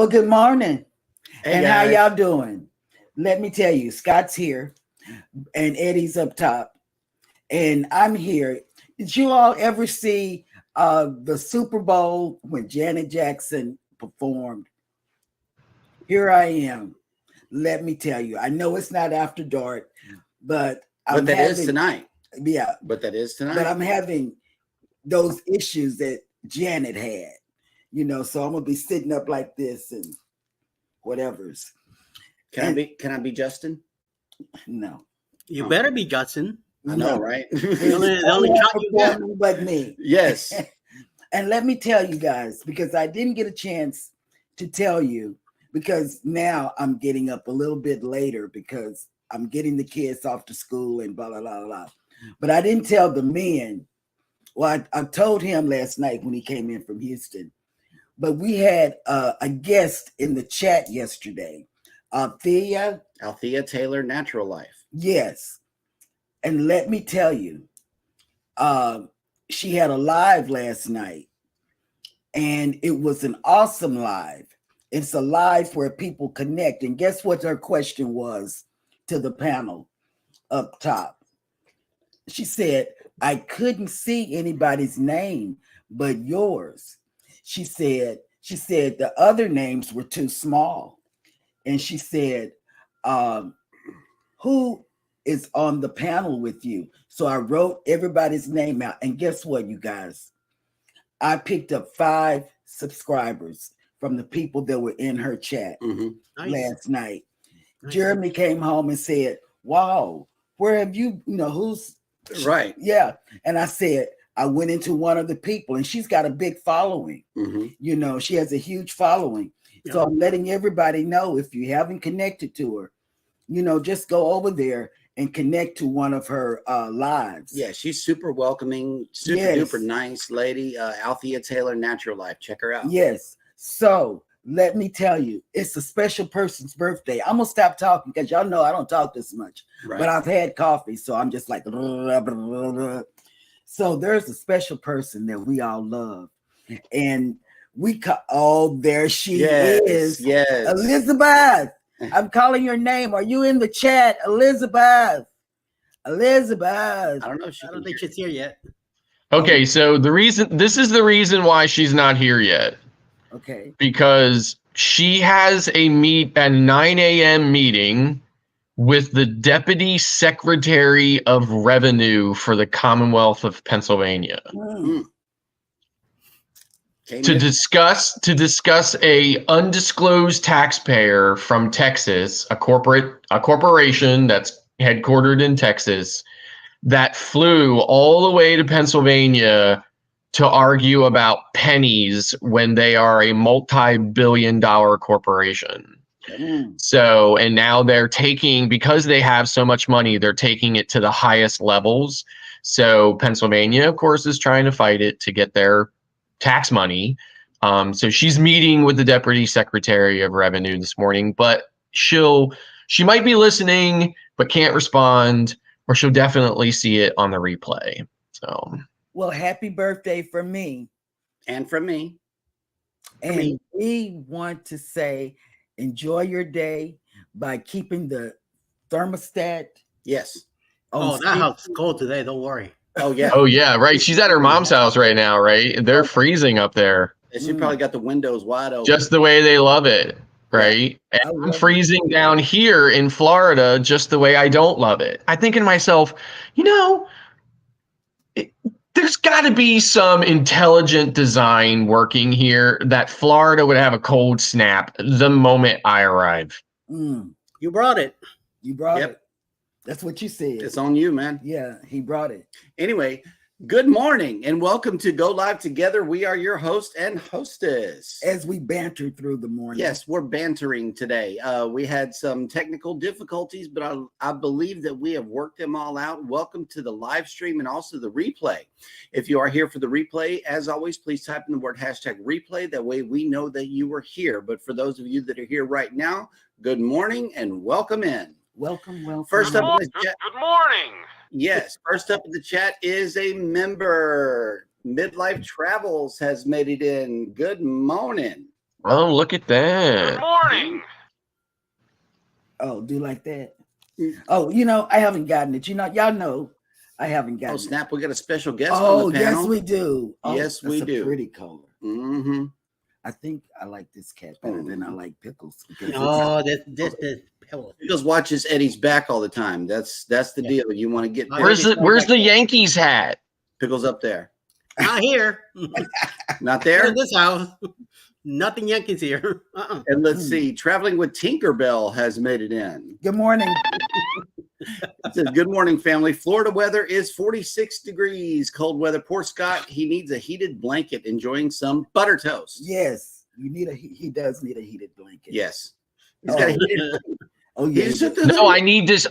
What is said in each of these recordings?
Well, good morning. Hey And guys. how y'all doing? Let me tell you, Scott's here and Eddie's up top. And I'm here. Did you all ever see the Super Bowl when Janet Jackson performed? Here I am. Let me tell you. I know it's not after dark, but But that is tonight. Yeah. But that is tonight. But I'm having those issues that Janet had, so I'm gonna be sitting up like this and whatever's. Can I be Justin? No. You better be Justin. I know, right? The only shot you got. But me. Yes. And let me tell you guys, because I didn't get a chance to tell you, because now I'm getting up a little bit later because I'm getting the kids off to school and blah, blah, blah, blah. But I didn't tell the men. Well, I told him last night when he came in from Houston. But we had a guest in the chat yesterday, Althea Taylor, Natural Life. Yes. And let me tell you, she had a live last night, and it was an awesome live. It's a live where people connect. And guess what her question was to the panel up top? She said, I couldn't see anybody's name but yours. She said the other names were too small. And she said, who is on the panel with you? So I wrote everybody's name out. And guess what, you guys? I picked up 5 subscribers from the people that were in her chat last night. Nice. Jeremy came home and said, wow, where have you, who's right? Yeah. And I said, I went into one of the people, and she's got a big following. She has a huge following. Yeah. So I'm letting everybody know, if you haven't connected to her, just go over there and connect to one of her lives. Yeah, she's super welcoming, super duper nice lady. Althea Taylor, Natural Life. Check her out. Yes. So let me tell you, it's a special person's birthday. I'm gonna stop talking because y'all know I don't talk this much. Right. But I've had coffee, so I'm just like. Blah, blah, blah, blah. So there's a special person that we all love, and there she is. Yes, Elizabeth. I'm calling your name. Are you in the chat, Elizabeth? Elizabeth. I don't think she's here yet. Okay, so this is the reason why she's not here yet. Okay. Because she has a 9 a.m. meeting with the Deputy Secretary of Revenue for the Commonwealth of Pennsylvania. To discuss a undisclosed taxpayer from Texas, a corporation that's headquartered in Texas, that flew all the way to Pennsylvania to argue about pennies when they are a multi-billion-dollar corporation. So, and now they're because they have so much money, they're taking it to the highest levels. So Pennsylvania, of course, is trying to fight it to get their tax money. So she's meeting with the Deputy Secretary of Revenue this morning, but she might be listening, but can't respond, or she'll definitely see it on the replay. So, well, happy birthday from me. And from me. And we want to say, enjoy your day by keeping the thermostat. Yes. Oh, that house is cold today. Don't worry. Oh, yeah. Oh, yeah. Right. She's at her mom's house right now, right? They're freezing up there. She probably got the windows wide open. Just the way they love it. Right. Yeah. And I'm freezing down here in Florida just the way I don't love it. I think in myself, there's got to be some intelligent design working here that Florida would have a cold snap the moment I arrive. You brought it. You brought it. That's what you said. It's on you, man. Yeah, he brought it. Anyway, good morning and welcome to Go Live Together. We are your host and hostess. As we banter through the morning. Yes, we're bantering today. We had some technical difficulties, but I believe that we have worked them all out. Welcome to the live stream and also the replay. If you are here for the replay, as always, please type in the word #replay. That way we know that you were here. But for those of you that are here right now, good morning and welcome in. Welcome. First up in the chat. Good morning. Yes, first up in the chat is a member. Midlife Travels has made it in. Good morning. Oh, look at that. Good morning. Oh, do like that. Oh, you know, I haven't gotten it. You know, y'all know I haven't gotten Oh, it. snap. We got a special guest on Oh, the panel. yes, we do. Oh, Yes, we that's a do. pretty color. Mm-hmm. I think I like this cat better than I like Pickles. Because Oh, this Pebbles. Pickles watches Eddie's back all the time. That's the deal. You want to get Where's the Yankees hat? Pickles up there? Not here. Not Here there? in this house. Nothing Yankees here. And let's see. Traveling with Tinkerbell has made it in. Good morning. It says, good morning, family. Florida weather is 46 degrees. Cold weather. Poor Scott. He needs a heated blanket, enjoying some butter toast. Yes, you need he does need a heated blanket. Yes. He's got a heated blanket. Oh yeah. He's just- No, I need this.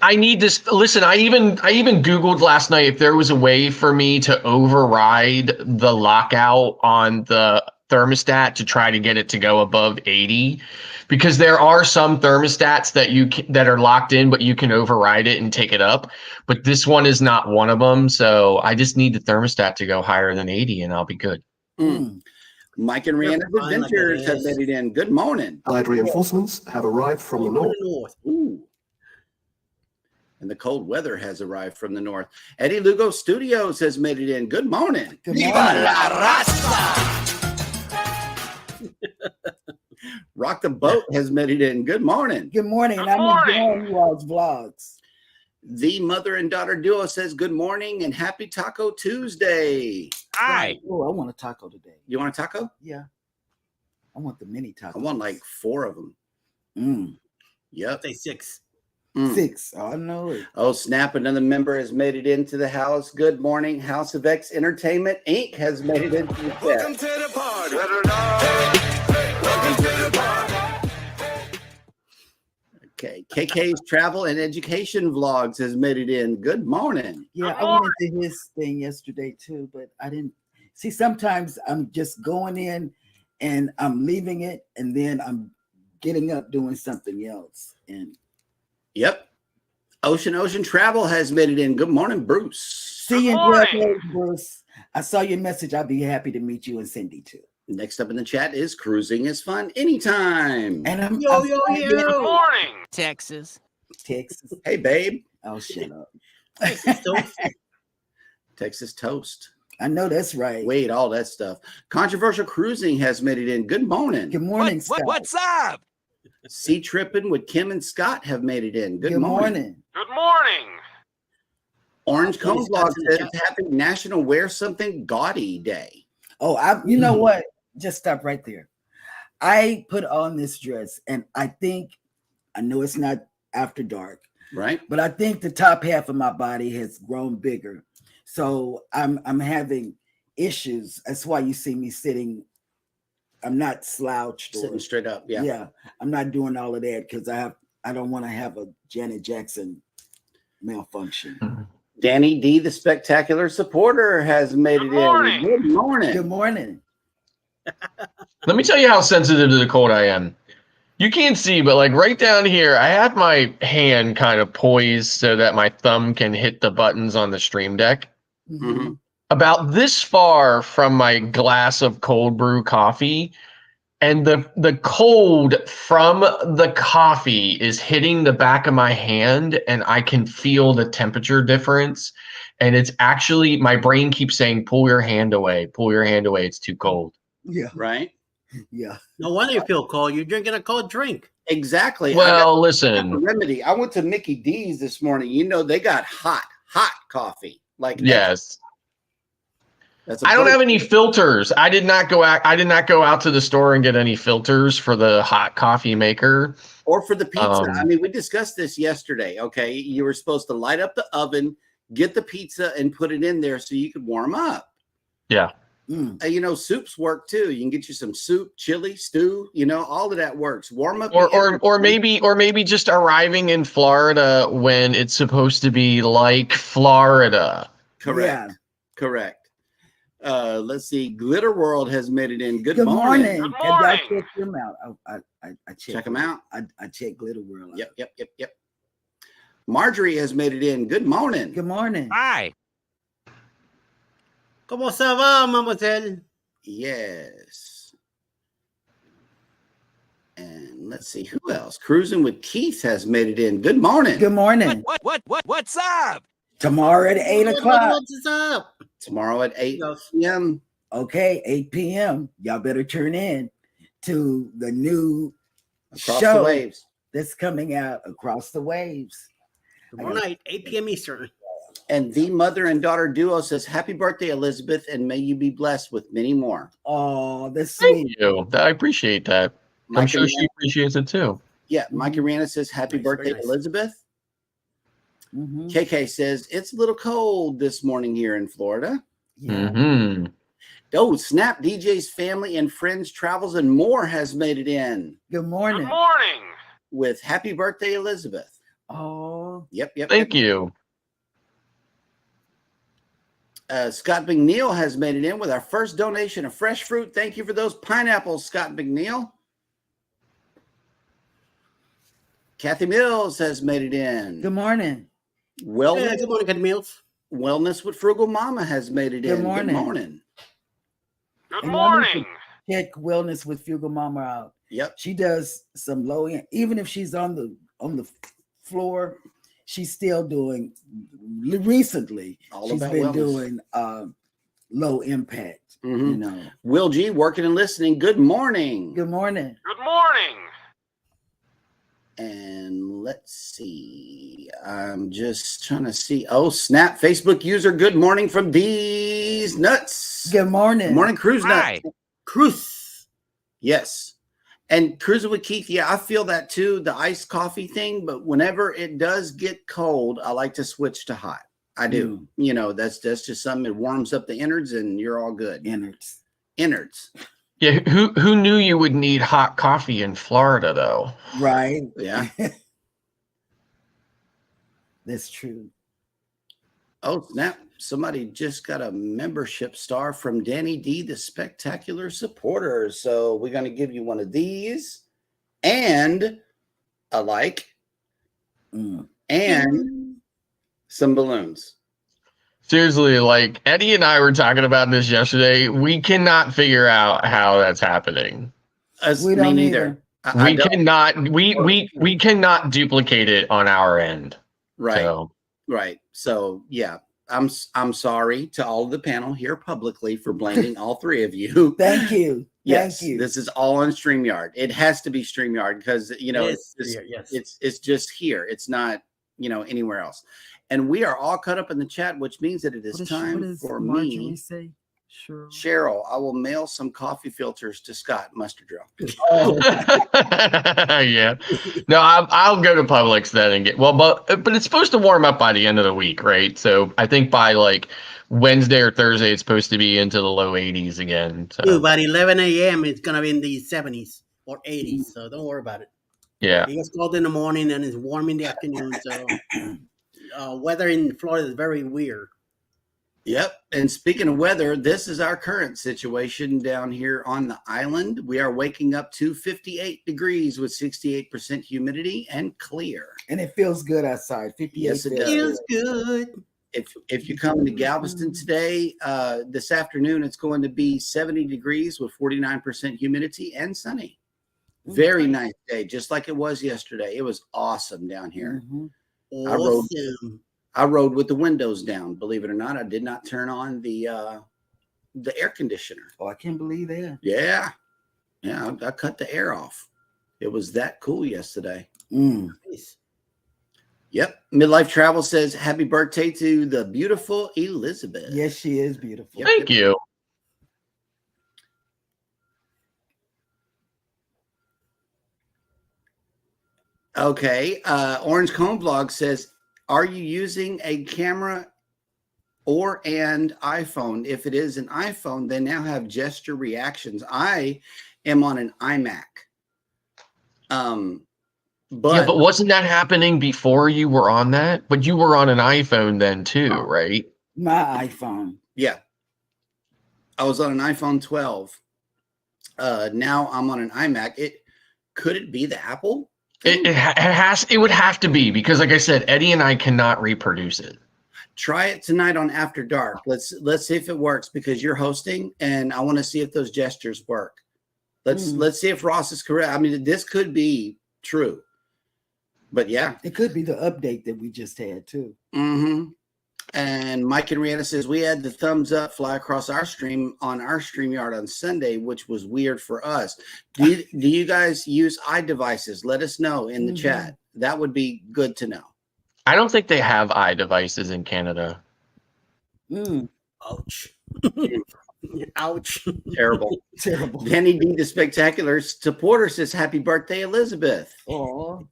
Listen, I even Googled last night if there was a way for me to override the lockout on the thermostat to try to get it to go above 80, because there are some thermostats that are locked in, but you can override it and take it up. But this one is not one of them. So I just need the thermostat to go higher than 80 and I'll be good. Mike and J&S Adventures have made it in. Good morning. Allied reinforcements have arrived from the north. Ooh. And the cold weather has arrived from the north. Eddie Lugo Studios has made it in. Good morning. Good morning. Rock the Boat has made it in. Good morning. Good morning. Good I'm morning. enjoying you all's vlogs. The mother and daughter duo says good morning and happy Taco Tuesday. Hi. Oh, I want a taco today. You want a taco? Yeah. I want the mini taco. I want like 4 of them. Yep. Say 6. 6. Oh, I know it. Oh, snap. Another member has made it into the house. Good morning. House of X Entertainment Inc. has made it into the Welcome chat. to the party. Welcome to the party. Okay. KK's Travel and Education Vlogs has made it in. Good morning. Yeah, Good I went into his thing yesterday too, but I didn't see. Sometimes I'm just going in and I'm leaving it, and then I'm getting up doing something else. And Yep. Ocean Travel has made it in. Good morning, Bruce. see you in morning. 12 days, Bruce. I saw your message. I'll be happy to meet you and Cindy too. Next up in the chat is Cruising is Fun Anytime. And I'm Yo. Good morning. Texas. Texas. Hey, babe. Oh, shut up. Texas Toast. I know that's right. Wait, all that stuff. Controversial Cruising has made it in. Good morning. Good morning, Scott. What's up? Sea Tripping with Kim and Scott have made it in. Good Good morning. morning. Good morning. Orange Cone Yes, Vlog that's in the says chat. Happy National Wear Something Gaudy Day. Oh, you know what? Just stop right there. I put on this dress, and I know it's not after dark, Right? but I think the top half of my body has grown bigger. So I'm having issues. That's why you see me sitting. I'm not slouched. Sitting Or, straight up. Yeah. yeah, I'm not doing all of that because I don't want to have a Janet Jackson malfunction. Danny D, the spectacular supporter, has made Good it morning. in. Good morning. Good morning. Let me tell you how sensitive to the cold I am. You can't see, but like right down here, I have my hand kind of poised so that my thumb can hit the buttons on the stream deck. Mhm. About this far from my glass of cold brew coffee, and the cold from the coffee is hitting the back of my hand, and I can feel the temperature difference. And it's actually, my brain keeps saying, pull your hand away, it's too cold. Yeah, Right? yeah. No wonder you feel cold. You're drinking a cold drink. Exactly. Well, I got a listen, remedy. I went to Mickey D's this morning. You know, they got hot coffee. Like yes. that's a I don't place- have any filters. I did not go out to the store and get any filters for the hot coffee maker. or for the pizza. Um, I mean, we discussed this yesterday. Okay. You were supposed to light up the oven, get the pizza, and put it in there so you could warm up. Yeah. You know, soups work too. You can get you some soup, chili, stew, you know, all of that works. Warm up Or maybe just arriving in Florida when it's supposed to be like Florida. correct. Yeah. Correct. Let's see. Glitter World has made it in. Good Good morning. morning. Good Have y'all morning. checked them out? I checked. Check them out. I checked Glitter World. out. Yep. Marjorie has made it in. Good morning. Good morning. Hi. ¿Cómo se va, mademoiselle? Yes. And let's see who else. Cruising with Keith has made it in. Good morning. Good morning. What's up? Tomorrow at 8 o'clock. What's up? Tomorrow at 8 Yes. p.m. Okay, 8 p.m. Y'all better tune in to the new Across show the waves. that's coming out, Across the Waves. Tomorrow night, 8 p.m. Eastern. And the mother and daughter duo says, happy birthday, Elizabeth, and may you be blessed with many more. Oh, that's Thank sweet. you. I appreciate that. I'm Mike sure and she Rihanna, appreciates it too. yeah, Mike and Rihanna says, happy Nice, very birthday, nice. Elizabeth. Mhm. KK says, it's a little cold this morning here in Florida. Yeah. Hmm. Oh, Snap DJ's family and friends, travels, and more has made it in Good morning. with happy birthday, Elizabeth. Oh, Yep. Thank you. Scott McNeil has made it in with our first donation of fresh fruit. Thank you for those pineapples, Scott McNeil. Kathy Mills has made it in. good morning. Wellness, Yeah, good morning, good meals. Wellness with Frugal Mama has made it Good in. morning. Good morning. And y'all need to check Wellness with Fugal Mama out. Yep. She does some low end, even if she's on the floor, she's still doing. Recently, All she's about been wellness. doing low impact. Mhm. You know. Will G, working and listening. Good morning. Good morning. And let's see. I'm just trying to see. Oh, Snap Facebook user. Good morning from D's Nuts. Good morning. Good morning, Cruise Nuts. Hi. Cruz. Yes. And Cruising with Keith, yeah, I feel that too, the iced coffee thing. But whenever it does get cold, I like to switch to hot. I do. You know, that's just something. It warms up the innards and you're all good. Innards. Innards. Yeah, who knew you would need hot coffee in Florida though? Right. Yeah. That's true. Oh, Snap. Somebody just got a membership star from Danny D, the spectacular supporter. So we're going to give you one of these and a like Mm. and some balloons. Seriously, like Eddie and I were talking about this yesterday. We cannot figure out how that's happening. We Me don't neither. either. I We don't. cannot we cannot duplicate it on our end. Right. So Right. So yeah, I'm sorry to all of the panel here publicly for blaming all three of you. Thank you. Yes, Thank you. this is all on StreamYard. It has to be StreamYard because Yes, it's just here. It's not anywhere else. And we are all cut up in the chat, which means that it is time for me. Say? Sure. Cheryl, I will mail some coffee filters to Scott Musterdrill. yeah. No, I'll go to Publix then and get but it's supposed to warm up by the end of the week, right? So I think by like Wednesday or Thursday it's supposed to be into the low 80s again. So Dude, by 11 a.m. it's gonna be in the 70s or 80s, so don't worry about it. yeah. It gets cold in the morning and it's warm in the afternoon. So weather in Florida is very weird. Yep. And speaking of weather, this is our current situation down here on the island. We are waking up to 58 degrees with 68% humidity and clear. And it feels good outside. 58 Yes, it does. Feels good. If you come into Galveston today, this afternoon, it's going to be 70 degrees with 49% humidity and sunny. Very nice day, just like it was yesterday. It was awesome down here. Mhm. Awesome. I rode with the windows down. Believe it or not, I did not turn on the air conditioner. Oh, I can't believe that. Yeah, I cut the air off. It was that cool yesterday. Nice. Yep. Midlife Travel says happy birthday to the beautiful Elizabeth. Yes, she is beautiful. Yep. Thank you. Okay. Orange Cone Vlog says, are you using a camera or an iPhone? If it is an iPhone, they now have gesture reactions. I am on an iMac. But wasn't that happening before you were on that? But you were on an iPhone then too, right? My iPhone. Yeah. I was on an iPhone 12. Now I'm on an iMac. Could it be the Apple? It would have to be because, like I said, Eddie and I cannot reproduce it. Try it tonight on After Dark. Let's see if it works because you're hosting, and I want to see if those gestures work. Let's see if Ross is correct. I mean, this could be true, but yeah, It could be the update that we just had too. mm-hmm. And Mike and Rihanna says we had the thumbs up fly across our stream on our StreamYard on Sunday, which was weird for us. Do you guys use iDevices? Let us know in the chat. That would be good to know. I don't think they have iDevices in Canada. Ouch. Ouch. Terrible. Terrible. Penny D, the spectacular supporter, says happy birthday, Elizabeth. Oh,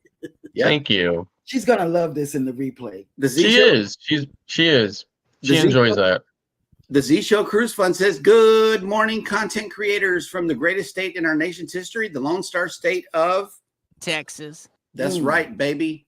Yep. Thank you. she's gonna love this in the replay. The Z She Show, is. She is. She The Z enjoys Show- that. The Z Show Cruise Fund says, good morning, content creators from the greatest state in our nation's history, the Lone Star State of Texas. That's right, baby.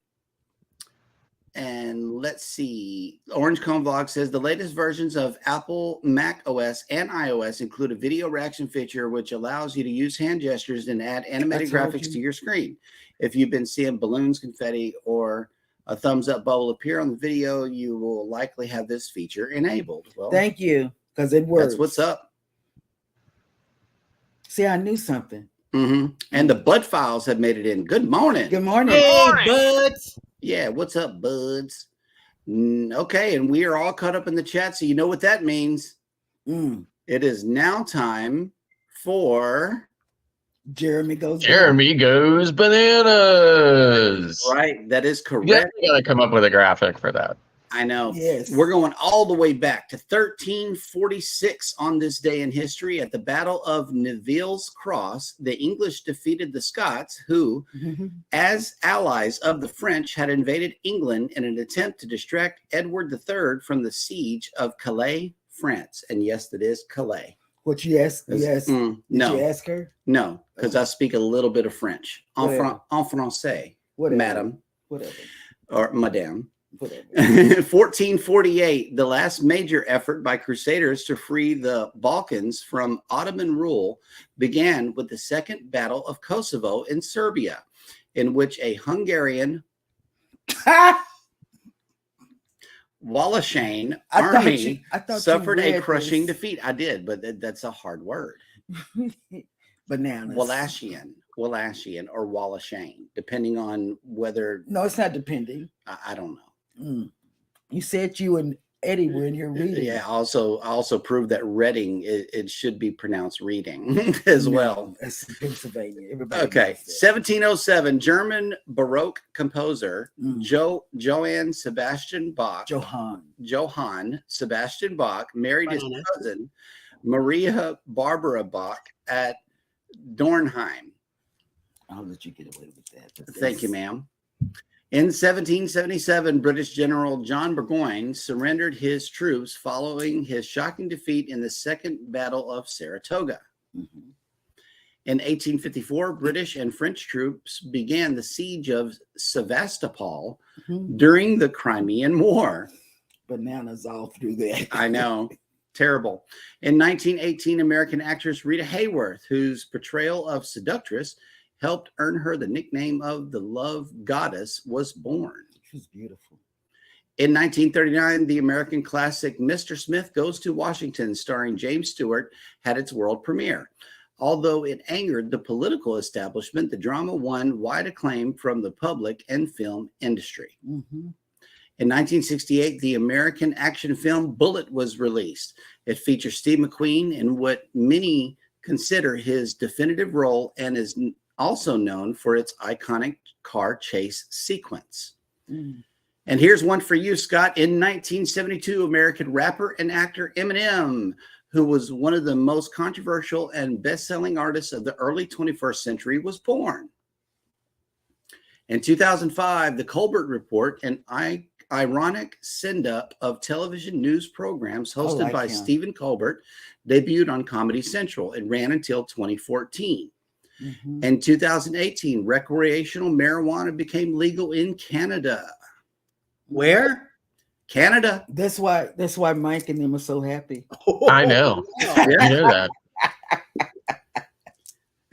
And let's see. Orange Cone Vlog says the latest versions of Apple, Mac OS, and iOS include a video reaction feature which allows you to use hand gestures and add animated graphics to your screen. If you've been seeing balloons, confetti, or a thumbs up bubble appear on the video, you will likely have this feature enabled. Well, Thank you, because it works. that's what's up. See, I knew something. And the Bud Files have made it in. Good morning. Good morning. Hey, buds. Yeah, what's up, buds? Okay, and we are all caught up in the chat, so you know what that means. It is now time for Jeremy goes. Jeremy goes bananas. Right, that is You correct. gotta come up with a graphic for that. I know. Yes. We're going all the way back to 1346 on this day in history. At the Battle of Neville's Cross, the English defeated the Scots, who, as allies of the French, had invaded England in an attempt to distract Edward III from the siege of Calais, France. And yes, that is Calais. What you asked? Yes. Did No, you ask her? no, because I speak a little bit of French. Whatever. En français, Whatever. madam, Whatever. or madame. Whatever. 1448, the last major effort by Crusaders to free the Balkans from Ottoman rule began with the Second Battle of Kosovo in Serbia, in which a Hungarian Wallachane army I thought you suffered a read crushing this. defeat. I did, but that's a hard word. Bananas. Wallachian, or Wallachane, depending on whether No, it's not depending. I don't know. You said you and Eddie were in here reading. Yeah. I also proved that Reading it should be pronounced reading as well. That's Pennsylvania. Everybody. Okay. knows that. 1707, German Baroque composer Johann Sebastian Bach. Johann Sebastian Bach married his cousin Maria Barbara Bach at Dornheim. I'll let you get away with that. Thank you, ma'am. In 1777, British General John Burgoyne surrendered his troops following his shocking defeat in the Second Battle of Saratoga. In 1854, British and French troops began the siege of Sevastopol during the Crimean War. Bananas all through that. I know. Terrible. In 1918, American actress Rita Hayworth, whose portrayal of Seductress helped earn her the nickname of the Love Goddess, was born. She's beautiful. In 1939, the American classic Mr. Smith Goes to Washington, starring James Stewart, had its world premiere. Although it angered the political establishment, the drama won wide acclaim from the public and film industry. In 1968, the American action film Bullet was released. It features Steve McQueen in what many consider his definitive role and is also known for its iconic car chase sequence. And here's one for you, Scott. In 1972, American rapper and actor Eminem, who was one of the most controversial and best-selling artists of the early 21st century, was born. In 2005, The Colbert Report, an ironic send-up of television news programs hosted by Stephen Colbert, debuted on Comedy Central. It ran until 2014. In 2018, recreational marijuana became legal in Canada. Where? Canada. That's why Mike and them are so happy. I know. I know that.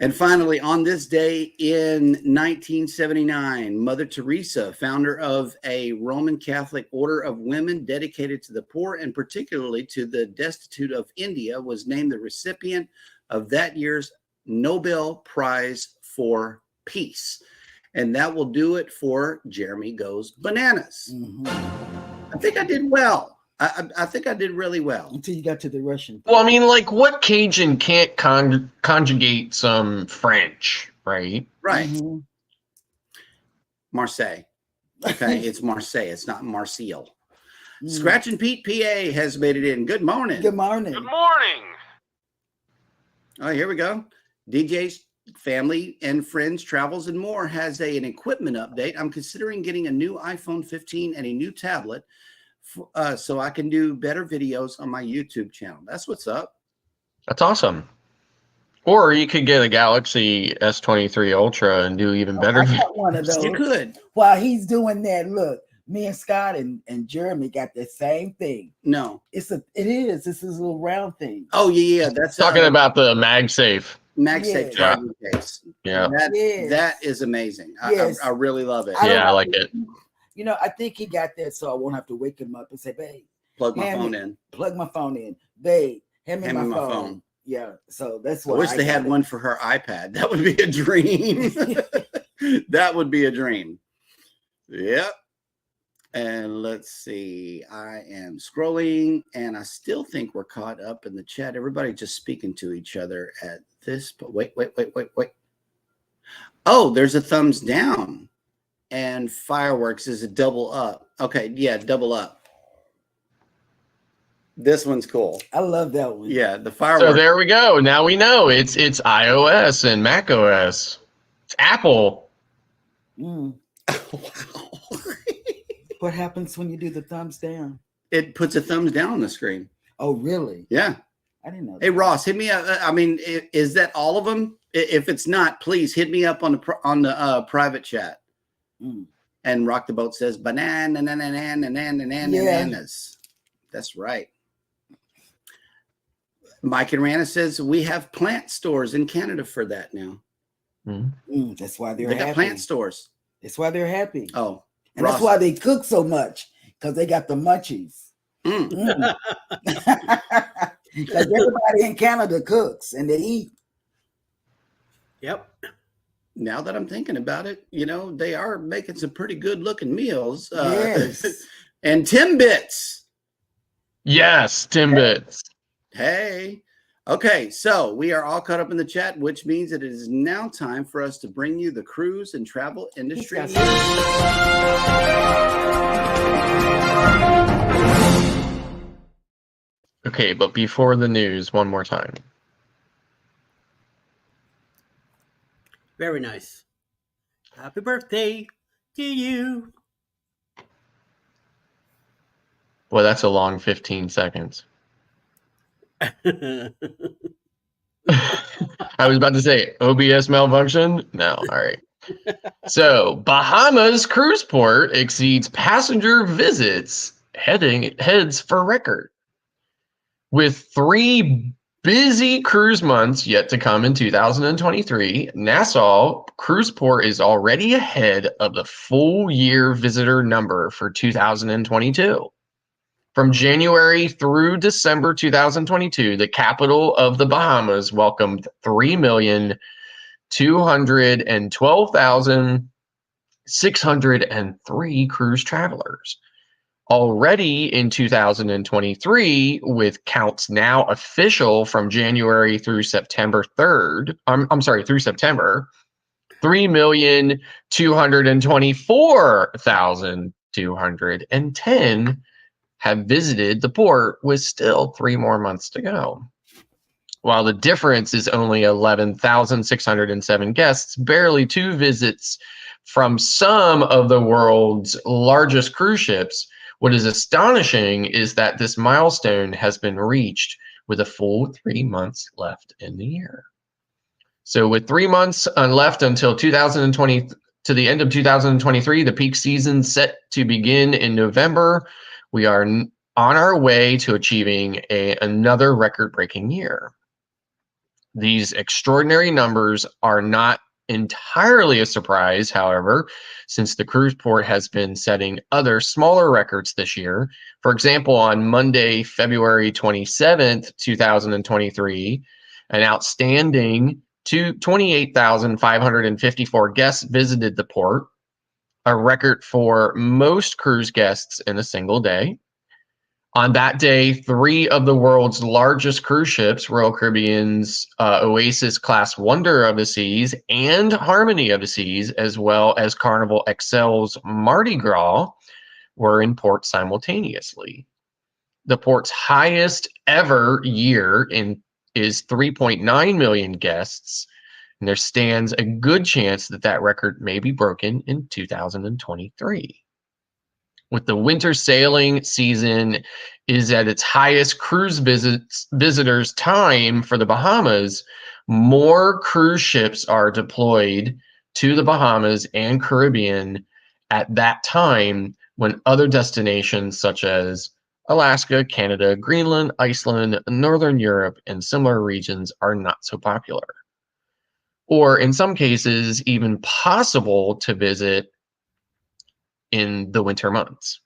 And finally, on this day in 1979, Mother Teresa, founder of a Roman Catholic order of women dedicated to the poor and particularly to the destitute of India, was named the recipient of that year's Nobel Prize for Peace. And that will do it for Jeremy Goes Bananas. I think I did well. I think I did really well. Until you got to the Russian. Well, I mean, like, what Cajun can't conjugate some French, right? Right. Marseille. Okay, it's Marseille. It's not Marseille. Scratch and Pete PA has made it in. Good morning. Good morning. Good morning. Oh, here we go. DJ's family and friends, travels, and more has an equipment update. I'm considering getting a new iPhone 15 and a new tablet so I can do better videos on my YouTube channel. That's what's up. That's awesome. Or you could get a Galaxy S23 Ultra and do even better. I got one of those. You could. While he's doing that, look, me and Scott and Jeremy got the same thing. No. It is. It's this little round thing. Oh, yeah. That's talking about the MagSafe. MagSafe charging case. Yeah. That is amazing. Yes. I really love it. I like it. You know, I think he got that so I won't have to wake him up and say, babe, plug my phone in. Plug my phone in. Babe, hand me my phone. Yeah. So that's what I wish they had one for her iPad. That would be a dream. That would be a dream. Yep. And let's see. I am scrolling and I still think we're caught up in the chat. Everybody just speaking to each other at this, but wait. Oh, there's a thumbs down. And fireworks is a double up. Okay, yeah, double up. This one's cool. I love that one. Yeah, the fireworks. So there we go. Now we know it's iOS and Mac OS. It's Apple. Wow. What happens when you do the thumbs down? It puts a thumbs down on the screen. Oh, really? Yeah. I didn't know that. Hey, Ross, hit me up. I mean, is that all of them? If it's not, please hit me up on the private chat. And Rock the Boat says bananas. That's right. Mike and Rana says we have plant stores in Canada for that now. That's why they got plant stores. That's why they're happy. Oh, and Ross. That's why they cook so much, because they got the munchies. Because everybody in Canada cooks and they eat. Yep. Now that I'm thinking about it, you know, they are making some pretty good looking meals. Yes. And Timbits. Yes, Timbits. Hey. Okay, so we are all caught up in the chat, which means that it is now time for us to bring you the cruise and travel industry. Okay, but before the news, one more time. Very nice. Happy birthday to you. Well, that's a long 15 seconds. I was about to say OBS malfunction. No, all right. So Bahamas cruise port exceeds passenger visits, heads for record. With 3 busy cruise months yet to come in 2023, Nassau Cruise Port is already ahead of the full year visitor number for 2022. From January through December 2022, the capital of the Bahamas welcomed 3,212,603 cruise travelers. Already in 2023, with counts now official from January through September 3rd, through September, 3,224,210 have visited the port, with still 3 more months to go. While the difference is only 11,607 guests, barely 2 visits from some of the world's largest cruise ships, what is astonishing is that this milestone has been reached with a full 3 months left in the year. So with 3 months left until 2020, to the end of 2023, the peak season set to begin in November, we are on our way to achieving another record-breaking year. These extraordinary numbers are not entirely a surprise, however, since the cruise port has been setting other smaller records this year. For example, on Monday, February 27th, 2023, an outstanding 28,554 guests visited the port, a record for most cruise guests in a single day. On that day, 3 of the world's largest cruise ships, Royal Caribbean's Oasis class Wonder of the Seas and Harmony of the Seas, as well as Carnival XL's Mardi Gras, were in port simultaneously. The port's highest ever year is 3.9 million guests, and there stands a good chance that that record may be broken in 2023. With the winter sailing season is at its highest cruise visitors time for the Bahamas, more cruise ships are deployed to the Bahamas and Caribbean at that time when other destinations such as Alaska, Canada, Greenland, Iceland, Northern Europe, and similar regions are not so popular. Or in some cases, even possible to visit in the winter months.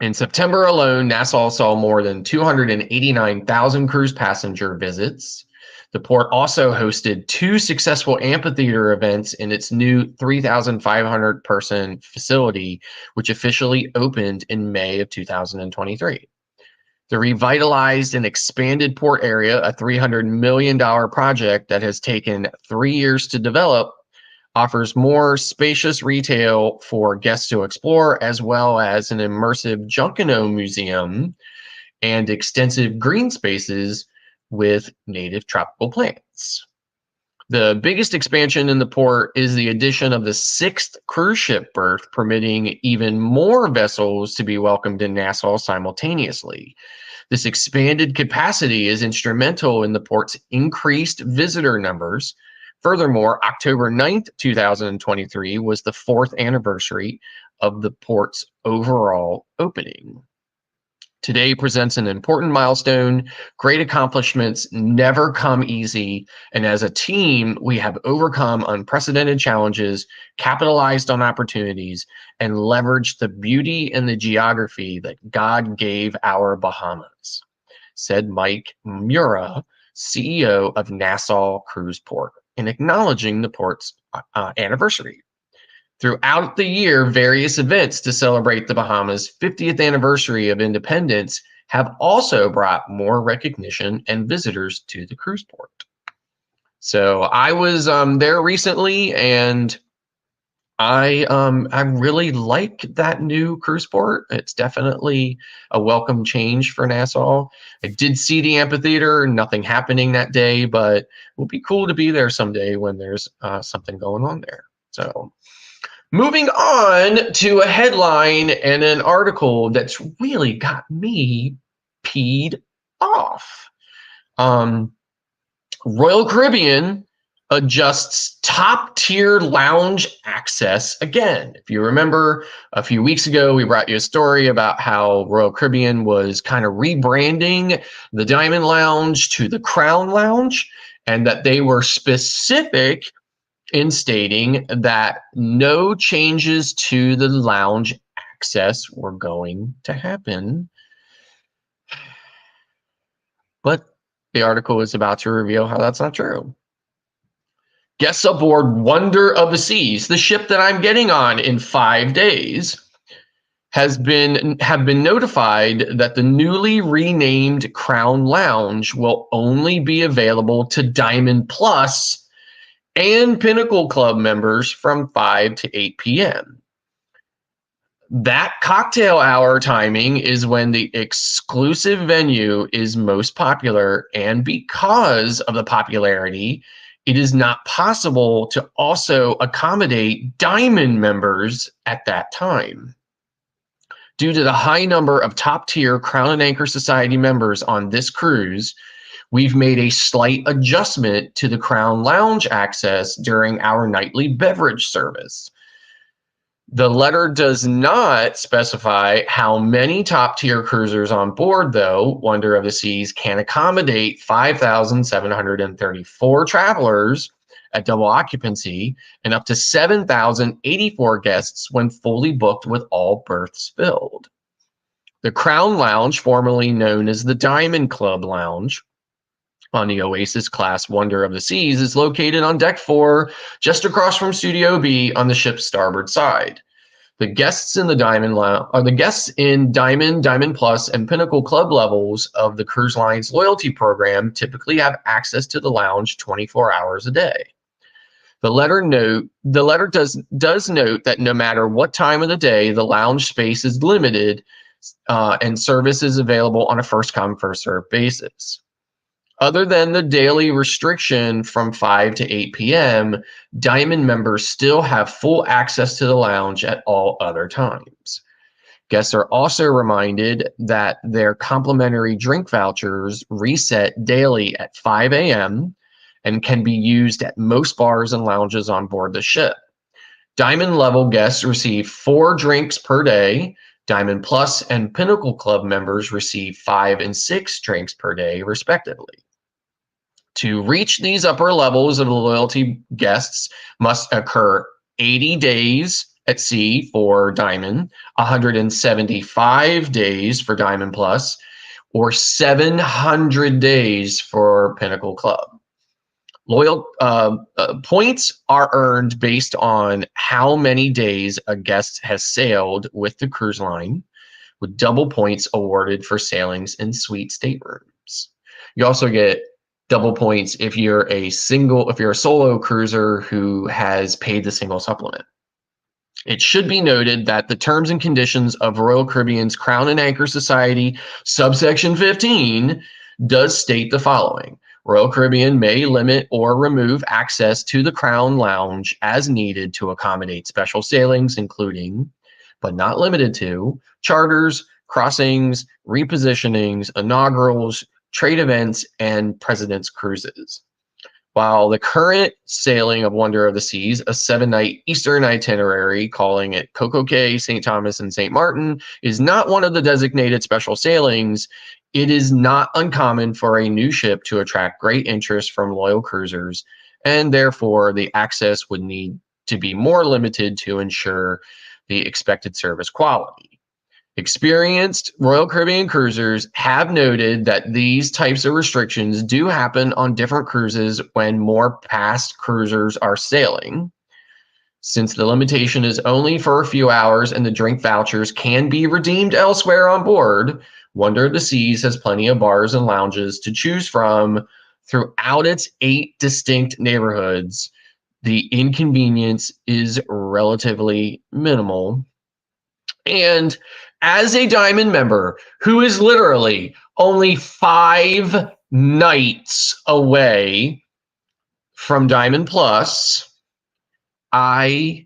In September alone, Nassau saw more than 289,000 cruise passenger visits. The port also hosted 2 successful amphitheater events in its new 3,500 person facility, which officially opened in May of 2023. The revitalized and expanded port area, a $300 million project that has taken 3 years to develop, offers more spacious retail for guests to explore, as well as an immersive Junkanoo museum and extensive green spaces with native tropical plants. The biggest expansion in the port is the addition of the 6th cruise ship berth, permitting even more vessels to be welcomed in Nassau simultaneously. This expanded capacity is instrumental in the port's increased visitor numbers. Furthermore, October 9th, 2023 was the 4th anniversary of the port's overall opening. Today presents an important milestone. Great accomplishments never come easy, and as a team, we have overcome unprecedented challenges, capitalized on opportunities, and leveraged the beauty and the geography that God gave our Bahamas, said Mike Mura, CEO of Nassau Cruise Port, in acknowledging the port's anniversary. Throughout the year, various events to celebrate the Bahamas' 50th anniversary of independence have also brought more recognition and visitors to the cruise port. So I was there recently, and I really like that new cruise port. It's definitely a welcome change for Nassau. I did see the amphitheater, nothing happening that day, but it will be cool to be there someday when there's something going on there. So moving on to a headline and an article that's really got me peed off. Royal Caribbean adjusts top tier lounge access again. If you remember, a few weeks ago, we brought you a story about how Royal Caribbean was kind of rebranding the Diamond Lounge to the Crown Lounge, and that they were specific in stating that no changes to the lounge access were going to happen. But the article is about to reveal how that's not true. Guests aboard Wonder of the Seas, the ship that I'm getting on in 5 days, have been notified that the newly renamed Crown Lounge will only be available to Diamond Plus and Pinnacle Club members from 5 to 8 p.m. That cocktail hour timing is when the exclusive venue is most popular, and because of the popularity, it is not possible to also accommodate Diamond members at that time. Due to the high number of top-tier Crown and Anchor Society members on this cruise, we've made a slight adjustment to the Crown Lounge access during our nightly beverage service. The letter does not specify how many top-tier cruisers on board, though. Wonder of the Seas can accommodate 5,734 travelers at double occupancy and up to 7,084 guests when fully booked with all berths filled. The Crown Lounge, formerly known as the Diamond Club Lounge, on the Oasis class Wonder of the Seas is located on deck 4, just across from Studio B on the ship's starboard side. The guests in the Diamond Lounge are the guests in Diamond, Diamond Plus, and Pinnacle Club levels of the cruise line's loyalty program typically have access to the lounge 24 hours a day. The letter does note that no matter what time of the day, the lounge space is limited and service is available on a first-come, first-served basis. Other than the daily restriction from 5 to 8 p.m., Diamond members still have full access to the lounge at all other times. Guests are also reminded that their complimentary drink vouchers reset daily at 5 a.m. and can be used at most bars and lounges on board the ship. Diamond level guests receive 4 drinks per day. Diamond Plus and Pinnacle Club members receive 5 and 6 drinks per day, respectively. To reach these upper levels of the loyalty guests must occur 80 days at sea for Diamond, 175 days for Diamond Plus, or 700 days for Pinnacle Club. Points are earned based on how many days a guest has sailed with the cruise line, with double points awarded for sailings in suite staterooms. You also get double points if you're a solo cruiser who has paid the single supplement. It should be noted that the terms and conditions of Royal Caribbean's Crown and Anchor Society, subsection 15, does state the following. Royal Caribbean may limit or remove access to the Crown Lounge as needed to accommodate special sailings, including, but not limited to, charters, crossings, repositionings, inaugurals, trade events, and President's Cruises. While the current sailing of Wonder of the Seas, a 7-night Eastern itinerary calling it Coco Cay, St. Thomas, and St. Martin, is not one of the designated special sailings, it is not uncommon for a new ship to attract great interest from loyal cruisers, and therefore the access would need to be more limited to ensure the expected service quality. Experienced Royal Caribbean cruisers have noted that these types of restrictions do happen on different cruises when more past cruisers are sailing. Since the limitation is only for a few hours and the drink vouchers can be redeemed elsewhere on board, Wonder of the Seas has plenty of bars and lounges to choose from throughout its 8 distinct neighborhoods. The inconvenience is relatively minimal. And as a Diamond member who is literally only 5 nights away from Diamond Plus, I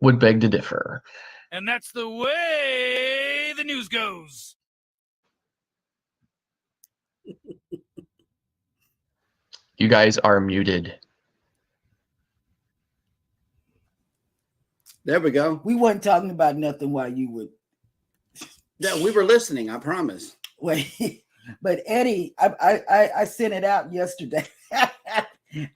would beg to differ. And that's the way the news goes. You guys are muted. There we go. We weren't talking about nothing while you would. Yeah, we were listening, I promise. Wait, but Eddie, I sent it out yesterday.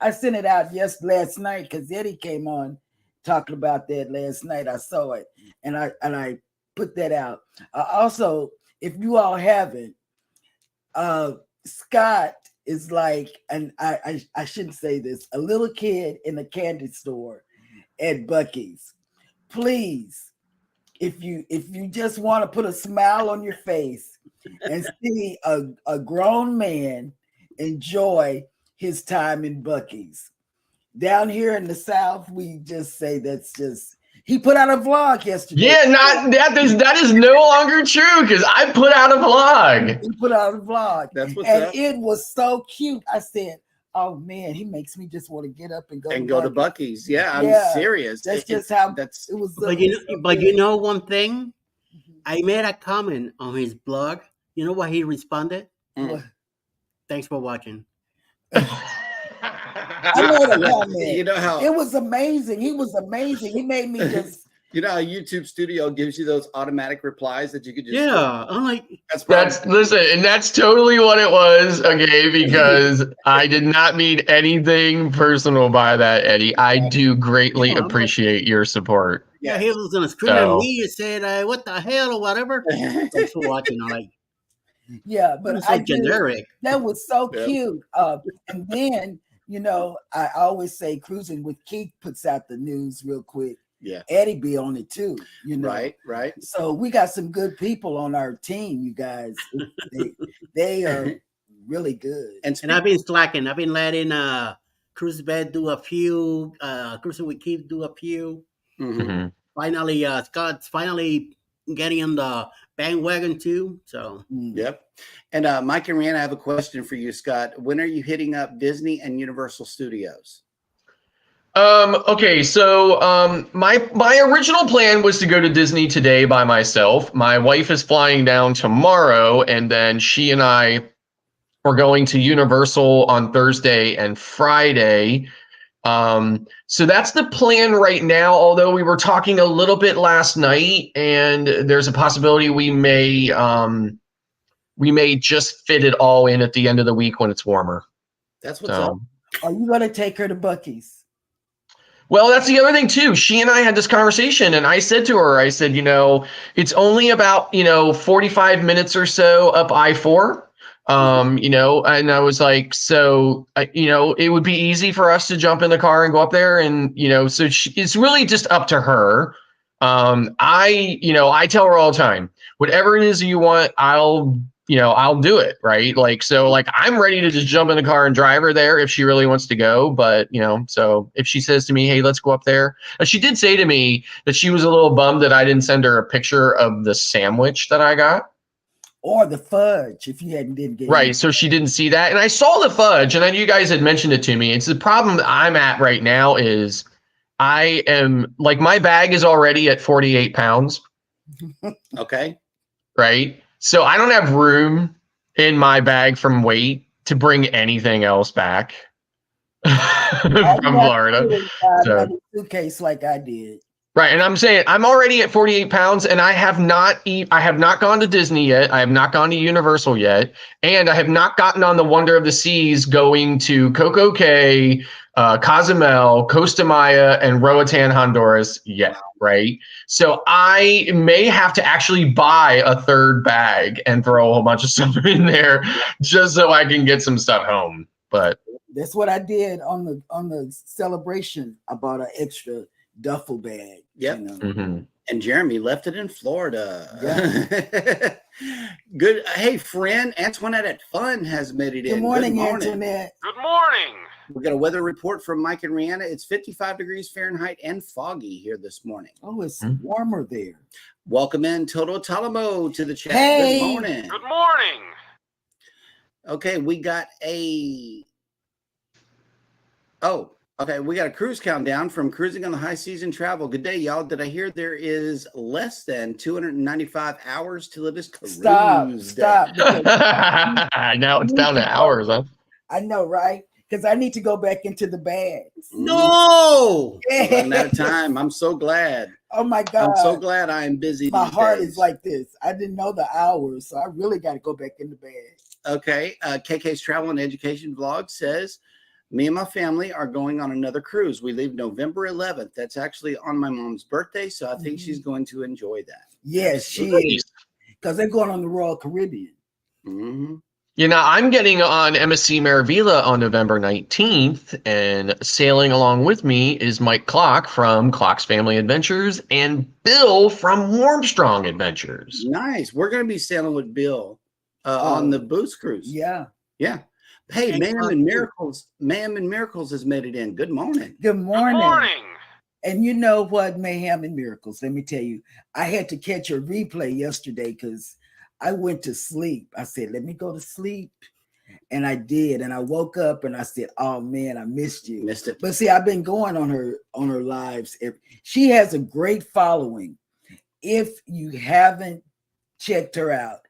I sent it out last night because Eddie came on talking about that last night. I saw it and I put that out. Also, if you all haven't, Scott is like, and I shouldn't say this, a little kid in a candy store at Buc-ee's. Please, if you just want to put a smile on your face and see a grown man enjoy his time in Buc-ee's. Down here in the South, we just say that's just. He put out a vlog yesterday. Yeah, that is no longer true because I put out a vlog. He put out a vlog. That's what's and up. It was so cute. I said, "Oh man, he makes me just want to get up and go to Buc-ee's." Yeah, I'm serious. That's just how that's it was. But you know one thing, I made a comment on his blog. You know what he responded? Thanks for watching. I made a comment. You know how it was amazing. He was amazing. He made me just. You know how YouTube Studio gives you those automatic replies that you could just. Yeah, I'm like. That's totally what it was. Okay, because I did not mean anything personal by that, Eddie. I do greatly appreciate your support. Yeah, he was gonna scream at me and said, "What the hell" or whatever. Thanks for watching. I'm like. Yeah, It but was so generic. that was so Yep. cute. And then, I always say cruising with Keith puts out the news real quick. Yeah. Eddie be on it too, Right. So we got some good people on our team, you guys. They are really good. And And I've been slacking. I've been letting Cruise Bed do a few, Cruising with Keith do a few. Mhm. Finally, Scott's finally getting on the bandwagon too. So Yep. And Mike and Rihanna, I have a question for you, Scott. When are you hitting up Disney and Universal Studios? Okay, so my original plan was to go to Disney today by myself. My wife is flying down tomorrow, and then she and I are going to Universal on Thursday and Friday. So that's the plan right now, although we were talking a little bit last night, and there's a possibility we may just fit it all in at the end of the week when it's warmer. That's what's up. Are you going to take her to Buc-ee's? Well, that's the other thing too. She and I had this conversation, and I said to her, I said, it's only about, 45 minutes or so up I-4. And I was like, so, it would be easy for us to jump in the car and go up there. And, so it's really just up to her. I tell her all the time, whatever it is you want, I'll do it. Right. I'm ready to just jump in the car and drive her there if she really wants to go. But, so if she says to me, hey, let's go up there. She did say to me that she was a little bummed that I didn't send her a picture of the sandwich that I got. Or the fudge, if you didn't get right. So she didn't see that. And I saw the fudge, and I knew you guys had mentioned it to me. It's the problem that I'm at right now is I am my bag is already at 48 pounds. Okay. Right. So I don't have room in my bag from weight to bring anything else back from Florida. So suitcase like I did. Right. And I'm saying I'm already at 48 pounds, and I have not gone to Disney yet. I have not gone to Universal yet. And I have not gotten on the Wonder of the Seas going to Coco Cay, Cozumel, Costa Maya, and Roatan, Honduras yet. Wow. Right. So I may have to actually buy a third bag and throw a whole bunch of stuff in there just so I can get some stuff home. But that's what I did on the celebration. I bought an extra duffel bag. Yep. And Jeremy left it in Florida. Yeah. Good. Hey, friend, Antoinette at Fun has made it in. Good morning, Antoinette. Good morning. We got a weather report from Mike and Rihanna. It's 55 degrees Fahrenheit and foggy here this morning. Oh, it's warmer there. Welcome in, Toto Talamo, to the chat. Hey. Good morning. Good morning. Okay, we got a cruise countdown from Cruising on the High Seas and Travel. Good day, y'all. Did I hear there is less than 295 hours till it is cruised? Stop. Now it's down to hours, huh? I know, right? Because I need to go back into the bags. No! Running out of time. I'm so glad. Oh my God. I'm so glad I am busy. My heart is like this. I didn't know the hours, so I really got to go back in the bag. Okay. KK's Travel and Education vlog says, me and my family are going on another cruise. We leave November 11th. That's actually on my mom's birthday, so I think she's going to enjoy that. Yes, she is. Because they're going on the Royal Caribbean. Mm-hmm. I'm getting on MSC Maravilla on November 19th, and sailing along with me is Mike Clock from Clock's Family Adventures and Bill from Warmstrong Adventures. Nice. We're going to be sailing with Bill on the Boots cruise. Yeah. Yeah. Hey, Ma'am and Miracles has made it in. Good morning. Good morning. Good morning. And you know what, Mayhem and Miracles, let me tell you, I had to catch a replay yesterday because I went to sleep. I said, let me go to sleep. And I did. And I woke up and I said, oh man, I missed you. Missed it. But see, I've been going on her lives. She has a great following. If you haven't checked her out,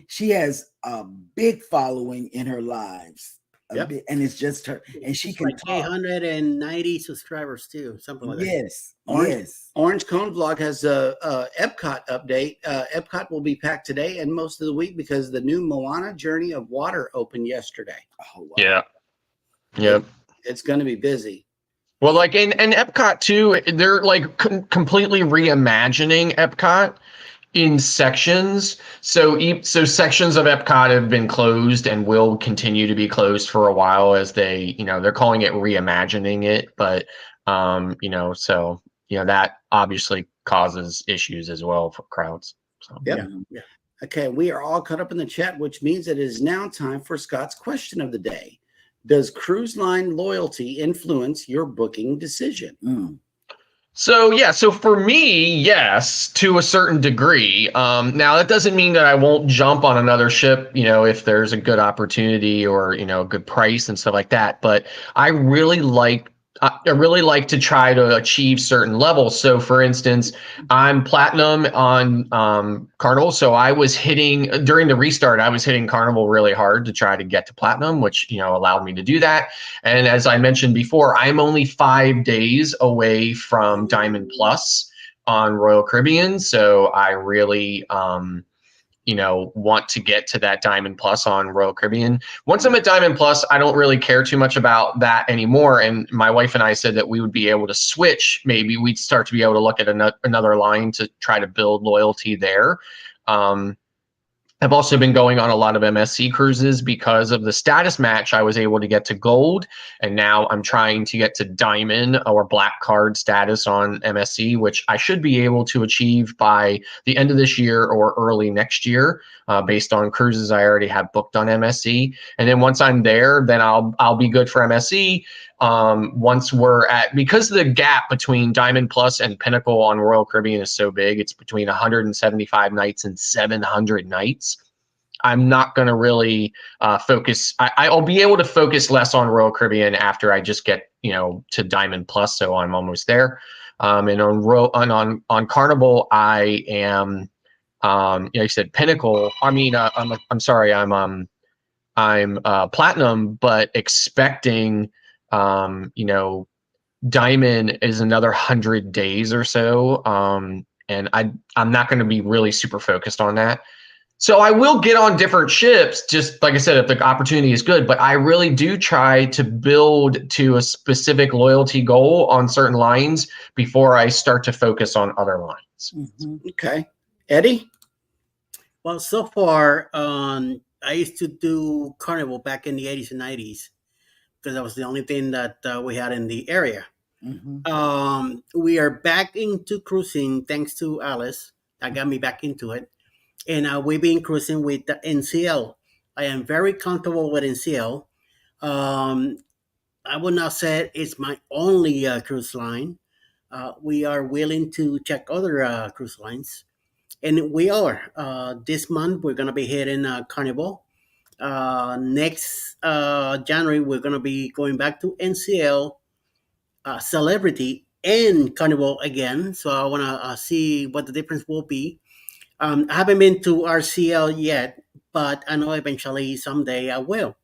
she has a big following in her lives. And it's just her. And she can like 890 subscribers too, something like that. Yes. Orange Cone Vlog has a Epcot update. Epcot will be packed today and most of the week because the new Moana Journey of Water opened yesterday. Oh, wow. Yeah. Yep. It's going to be busy. Well, and Epcot too, they're completely reimagining Epcot. in sections. So sections of Epcot have been closed and will continue to be closed for a while as they're calling it reimagining it. But, that obviously causes issues as well for crowds. So, Yep. Yeah. Okay, we are all caught up in the chat, which means it is now time for Scott's question of the day. Does cruise line loyalty influence your booking decision? So for me, yes, to a certain degree. Now that doesn't mean that I won't jump on another ship, if there's a good opportunity or, a good price and stuff like that. But I really like to try to achieve certain levels. So for instance, I'm platinum on Carnival. So I was during the restart, I was hitting Carnival really hard to try to get to platinum, which, allowed me to do that. And as I mentioned before, I'm only 5 days away from Diamond Plus on Royal Caribbean. So I really, want to get to that Diamond Plus on Royal Caribbean. Once I'm at Diamond Plus, I don't really care too much about that anymore. And my wife and I said that we would be able to switch. Maybe we'd start to be able to look at another line to try to build loyalty there. I've also been going on a lot of MSC cruises because of the status match. I was able to get to gold, and now I'm trying to get to diamond or black card status on MSC, which I should be able to achieve by the end of this year or early next year, based on cruises I already have booked on MSC. And then once I'm there, then I'll be good for MSC. Because the gap between Diamond Plus and Pinnacle on Royal Caribbean is so big, it's between 175 nights and 700 nights. I'm not going to really focus. I'll be able to focus less on Royal Caribbean after I just get to Diamond Plus, so I'm almost there. And on Carnival, I am. You said Pinnacle. I mean, I'm sorry. I'm platinum, but expecting. Diamond is another 100 days or so. And I'm not going to be really super focused on that. So I will get on different ships, just like I said, if the opportunity is good, but I really do try to build to a specific loyalty goal on certain lines before I start to focus on other lines. Okay. Eddie? Well, so far, I used to do Carnival back in the 80s and 90s because that was the only thing that we had in the area. We are back into cruising thanks to Alice. That got me back into it. And we've been cruising with the NCL. I am very comfortable with NCL. I would not say it's my only cruise line. We are willing to check other cruise lines. And we are. This month, we're going to be hitting Carnival. Next January, we're going to be going back to NCL, Celebrity, and Carnival again. So I want to see what the difference will be. I haven't been to RCL yet, but I know eventually someday I will.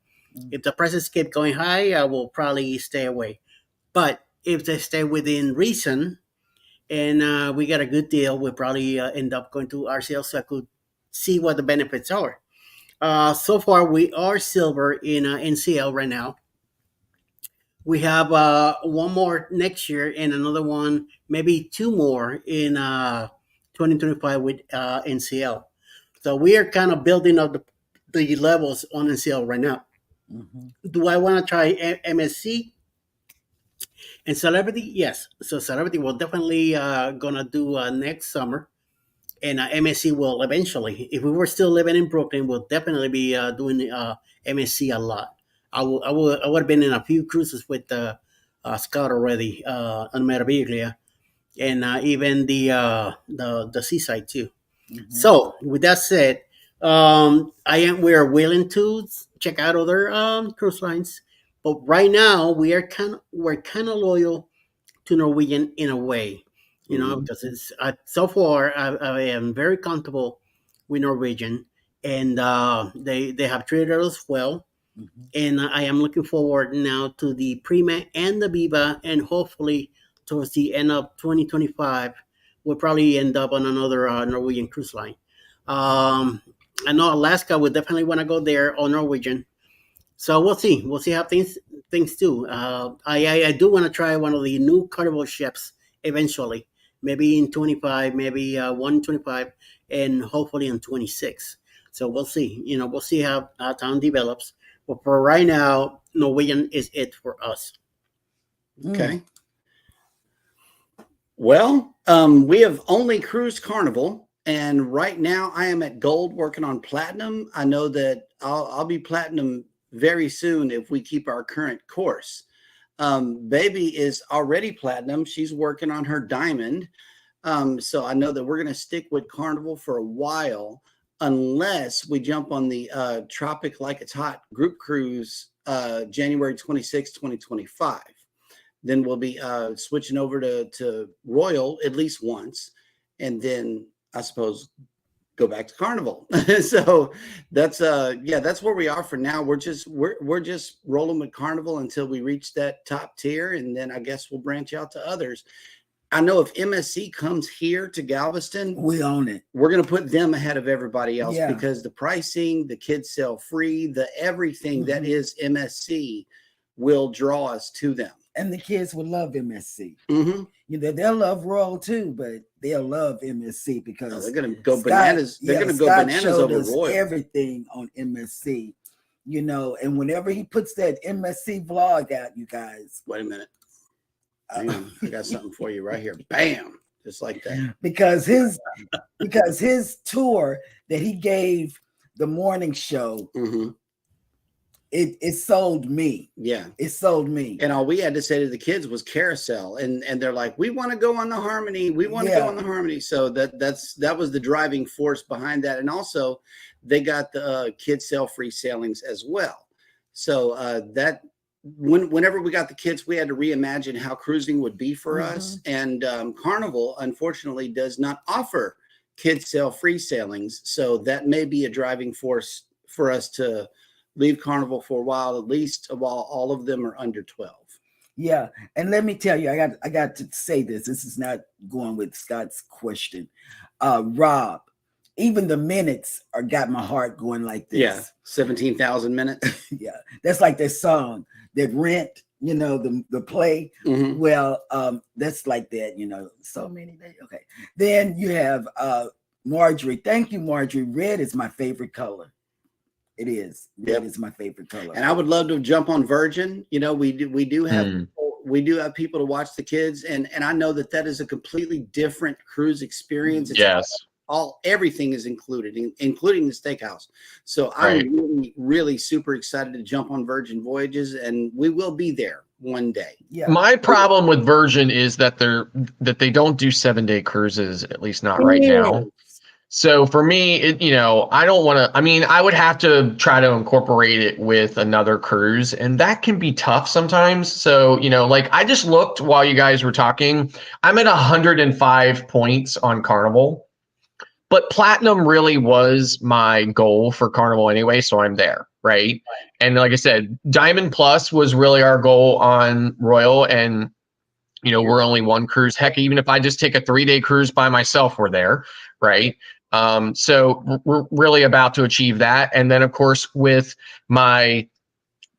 If the prices keep going high, I will probably stay away. But if they stay within reason and we get a good deal, we'll probably end up going to RCL so I could see what the benefits are. So far, we are silver in NCL right now. We have one more next year and another one, maybe two more in 2025 with NCL. So we are kind of building up the levels on NCL right now. Do I want to try MSC and Celebrity? Yes. So Celebrity will definitely gonna do next summer, and MSC will eventually. If we were still living in Brooklyn, we'll definitely be doing MSC a lot. I would have been in a few cruises with Scott already on Meraviglia, and even the seaside too. So with that said, we are willing to check out other cruise lines, but right now we're kind of loyal to Norwegian in a way, because it's so far I am very comfortable with Norwegian, and they have treated us well. And I am looking forward now to the Prima and the Viva, and hopefully towards the end of 2025, we'll probably end up on another Norwegian cruise line. I know Alaska would definitely want to go there on Norwegian. So we'll see. We'll see how things do. I do want to try one of the new Carnival ships eventually. maybe in 25, maybe 125, and hopefully in 26. So we'll see. We'll see how town develops. But for right now, Norwegian is it for us. Okay. Well, we have only cruised Carnival, and right now I am at Gold working on Platinum. I know that I'll be Platinum very soon if we keep our current course. Baby is already Platinum. She's working on her Diamond. So I know that we're going to stick with Carnival for a while, unless we jump on the Tropic Like It's Hot group cruise January 26, 2025. Then we'll be switching over to Royal at least once, and then I suppose go back to Carnival. So that's that's where we are for now. We're just rolling with Carnival until we reach that top tier, and then I guess we'll branch out to others. I know if MSC comes here to Galveston, We own it. we're going to put them ahead of everybody else Yeah. because the pricing, the kids sell free, the everything that is MSC will draw us to them. And the kids will love MSC. Mm-hmm. They'll love Royal too, but they'll love MSC because They're going to go bananas. They're going to go bananas showed over us Royal. everything on MSC, and whenever he puts that MSC vlog out, you guys, Wait a minute. Hang on. I got something for you right here. Bam. Just like that. because his tour that he gave the morning show, Mm-hmm. it sold me. Yeah. It sold me. And all we had to say to the kids was carousel. And they're like, we want to go on the Harmony. We want to go on the Harmony. So that was the driving force behind that. And also they got the kids sell free sailings as well. So that whenever we got the kids, we had to reimagine how cruising would be for us. And Carnival, unfortunately, does not offer kids sell free sailings. So that may be a driving force for us to leave Carnival for a while, at least while all of them are under 12. Yeah, and let me tell you, I got to say this. This is not going with Scott's question. Rob, even the minutes got my heart going like this. Yeah, 17,000 minutes. Yeah, that's like that song, that Rent, the play. Mhm. Well, that's like that, so many days. Okay. Then you have Marjorie. Thank you, Marjorie. Red is my favorite color. It is. Red is my favorite color. And I would love to jump on Virgin. We do have people to watch the kids, and I know that is a completely different cruise experience. It's Yes. everything is included, including the steakhouse. So I'm really, really super excited to jump on Virgin Voyages, and we will be there one day. Yeah. My problem with Virgin is that they don't do 7-day cruises, at least not right now. So for me, I don't want to. I mean, I would have to try to incorporate it with another cruise, and that can be tough sometimes. So I just looked while you guys were talking. I'm at 105 points on Carnival. But Platinum really was my goal for Carnival anyway, so I'm there, right? And like I said, Diamond Plus was really our goal on Royal, and we're only one cruise. Heck, even if I just take a 3-day cruise by myself, we're there, right? So we're really about to achieve that. And then, of course, with my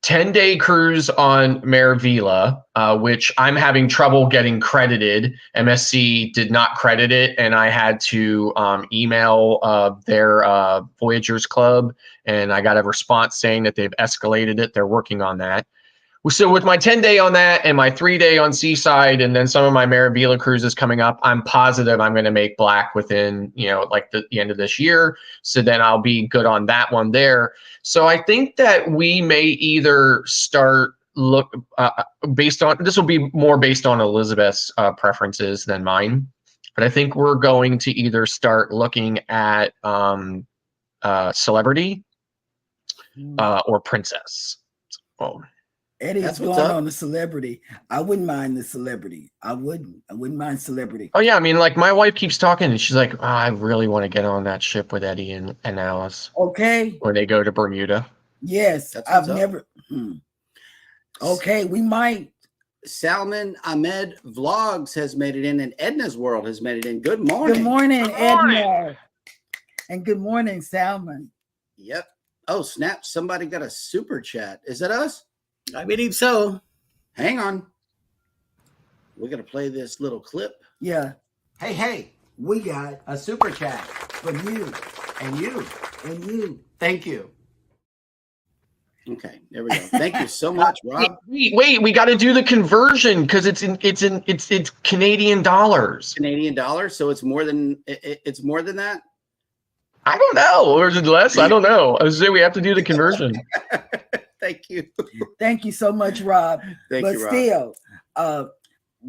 10-day cruise on Maravilla, which I'm having trouble getting credited. MSC did not credit it, and I had to email their Voyagers Club, and I got a response saying that they've escalated it. They're working on that. So with my 10-day on that and my 3-day on Seaside, and then some of my Maravilla cruises coming up, I'm positive I'm going to make black within, the end of this year. So then I'll be good on that one there. So I think that we may either start based on, this will be more based on Elizabeth's preferences than mine, but I think we're going to either start looking at Celebrity or Princess. Oh. Eddie's going on the Celebrity. I wouldn't mind the Celebrity. I wouldn't mind Celebrity. Oh yeah, I mean, like my wife keeps talking, and she's like, oh, "I really want to get on that ship with Eddie and Alice." Okay. When they go to Bermuda. Yes, I've never. Okay, we might. Salman Ahmed Vlogs has made it in, and Edna's World has made it in. Good morning. Good morning, Edna. And good morning, Salman. Yep. Oh snap! Somebody got a super chat. Is that us? I believe so. Hang on. We're going to play this little clip. Yeah. Hey, We got a super chat. from you And you. and you. Thank you. Okay, there we go. Thank you so much, Rob. Wait, we got to do the conversion because it's Canadian dollars. Canadian dollars, so it's more than that. I don't know, or is it less? I don't know. I was saying we have to do the conversion. Thank you. Thank you so much, Rob. Thank but you, Rob. still,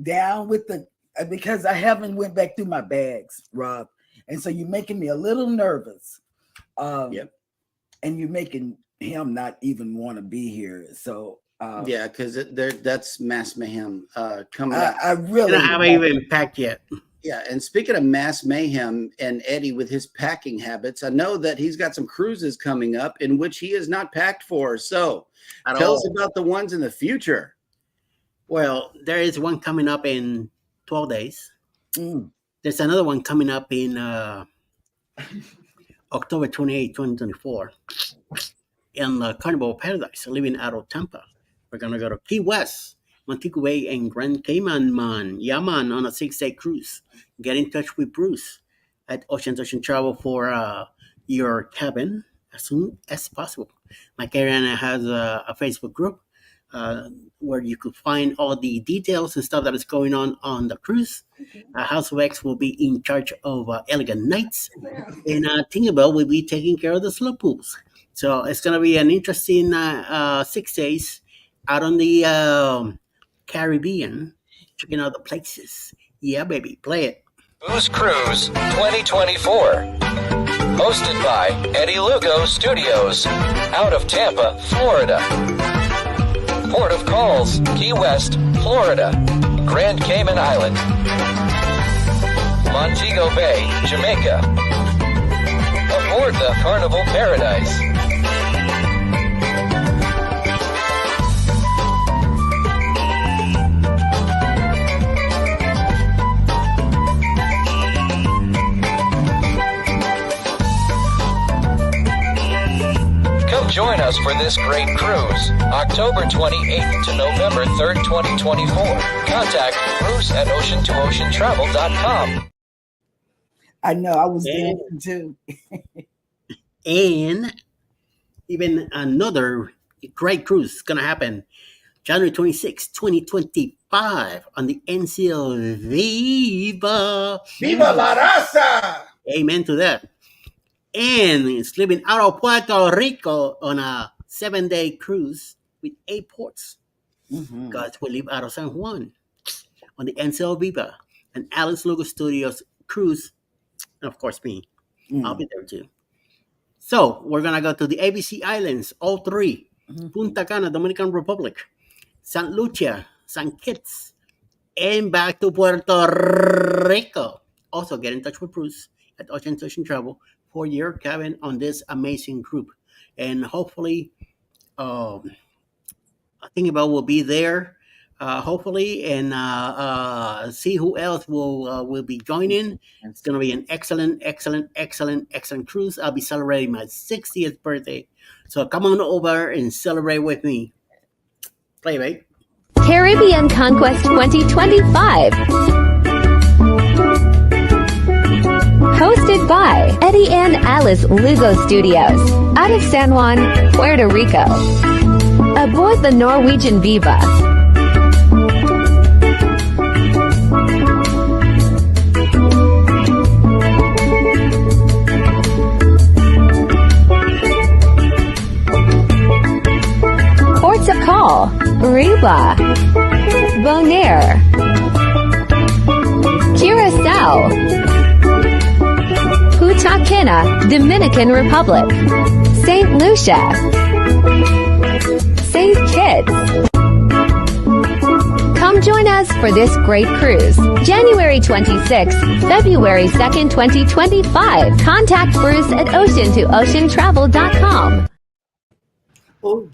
down with the because I haven't went back through my bags, Rob, and so you're making me a little nervous. Yep. And you're making him not even want to be here. So Yeah, because that's mass mayhem coming up. I really I haven't even packed yet. Yeah, and speaking of mass mayhem and Eddie with his packing habits, I know that he's got some cruises coming up in which he is not packed for. So tell us about the ones in the future. Well, there is one coming up in 12 days. Mm. There's another one coming up in October 28, 2024 in Carnival Paradise, living out of Tampa. We're going to go to Key West, Montego Bay, and Grand Cayman, man. Yeah, man, on a 6-day cruise. Get in touch with Bruce at Ocean Travel for your cabin as soon as possible. Mike Ariana has a Facebook group where you could find all the details and stuff that is going on the cruise. House of X will be in charge of Elegant Nights, and Tinkerbell will be taking care of the slow pools. So it's going to be an interesting 6 days out on the Caribbean, checking out the places. Yeah, baby, play it. Booze Cruise 2024. Hosted by Eddie Lugo Studios, out of Tampa, Florida. Port of calls, Key West, Florida. Grand Cayman Island. Montego Bay, Jamaica. Aboard the Carnival Paradise. Come join us for this great cruise, October 28th to November 3rd, 2024. Contact Bruce at ocean2oceantravel.com. I know I was dancing too. And even another great cruise is going to happen January 26, 2025 on the NCL Viva. Viva la raza! Amen to that. And it's leaving out of Puerto Rico on a 7-day cruise with 8 ports. Mhm. Guys will leave out of San Juan on the NCL Viva and Alice Lugo Studios cruise. And of course, me. I'll be there too. So we're going to go to the ABC Islands, all 3. Punta Cana, Dominican Republic, St. Lucia, St. Kitts, and back to Puerto Rico. Also, get in touch with Bruce at Ocean Travel for your cabin on this amazing group. And hopefully, I think about will be there, hopefully, and see who else will be joining. It's going to be an excellent cruise. I'll be celebrating my 60th birthday. So come on over and celebrate with me. Play, mate. Caribbean Conquest 2025. Hosted by Eddie and Alice Lugo Studios, out of San Juan, Puerto Rico. Aboard the Norwegian Viva. Ports of call, Aruba, Bonaire, Curacao, Punta Cana, Dominican Republic, St. Lucia, St. Kitts. Come join us for this great cruise. January 26th, February 2nd, 2025. Contact Bruce at ocean2oceantravel.com. Oh,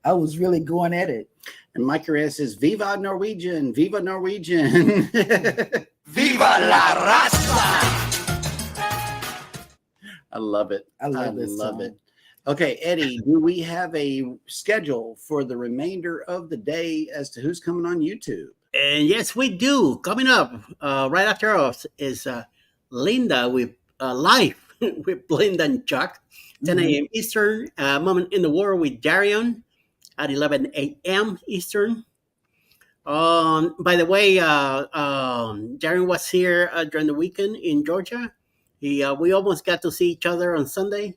I was really going at it. And Mike Carrera says, Viva Norwegian, Viva Norwegian. Viva la raza! I love it. I love this song. it. Okay, Eddie, do we have a schedule for the remainder of the day as to who's coming on YouTube? And yes, we do. Coming up right after us is Linda with live with Linda and Chuck, 10 a.m. Eastern. Moment in the War with Darion at 11 a.m. Eastern. By the way, Darren was here during the weekend in Georgia. We almost got to see each other on Sunday,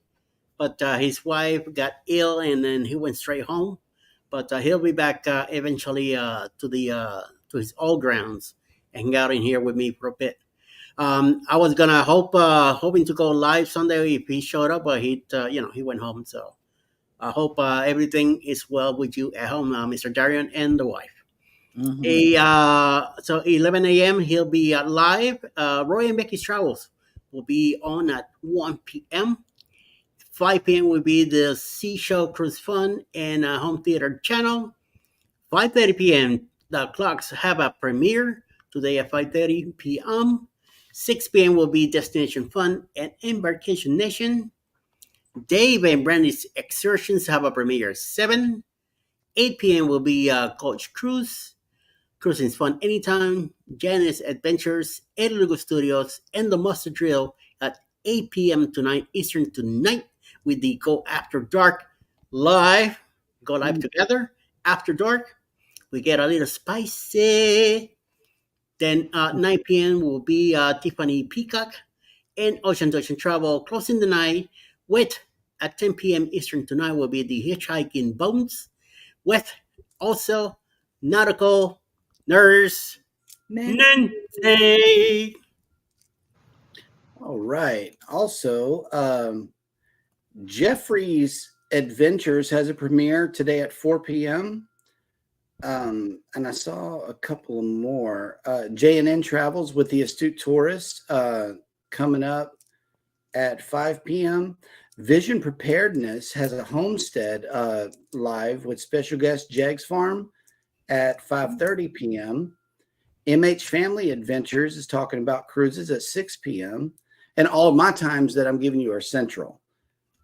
but his wife got ill and then he went straight home. But he'll be back eventually to his old grounds and hang out in here with me for a bit. I was gonna hoping to go live Sunday if he showed up, but he went home. So I hope everything is well with you at home, Mr. Darian and the wife. So 11 a.m. he'll be live. Roy and Becky's Travels will be on at 1 p.m. 5 p.m. will be the Seashell Cruise Fun and Home Theater Channel. 5:30 p.m. the clocks have a premiere today at 5:30 p.m. 6 p.m. will be Destination Fun and Embarkation Nation. Dave and Brandy's Excursions have a premiere at 7. 8 p.m. will be Coach Cruise. Cruising's Fun Anytime, J&S Adventures, Lugo Studios, and the Mustard Drill at 8 p.m. tonight, Eastern tonight, with the Go After Dark live. Go live together after dark. We get a little spicy. Then 9 p.m. will be Tiffany Peacock and Ocean to Ocean Travel closing the night with at 10 p.m. Eastern tonight will be the Hitchhiking Bones with also Nautical Nurse Nancy. All right. Also, Jeffrey's Adventures has a premiere today at 4 p.m. And I saw a couple more. J&N Travels with the Astute Tourist coming up at 5 p.m. Vision Preparedness has a homestead live with special guest Jags Farm at 5:30 p.m. MH Family Adventures is talking about cruises at 6 p.m. And all of my times that I'm giving you are central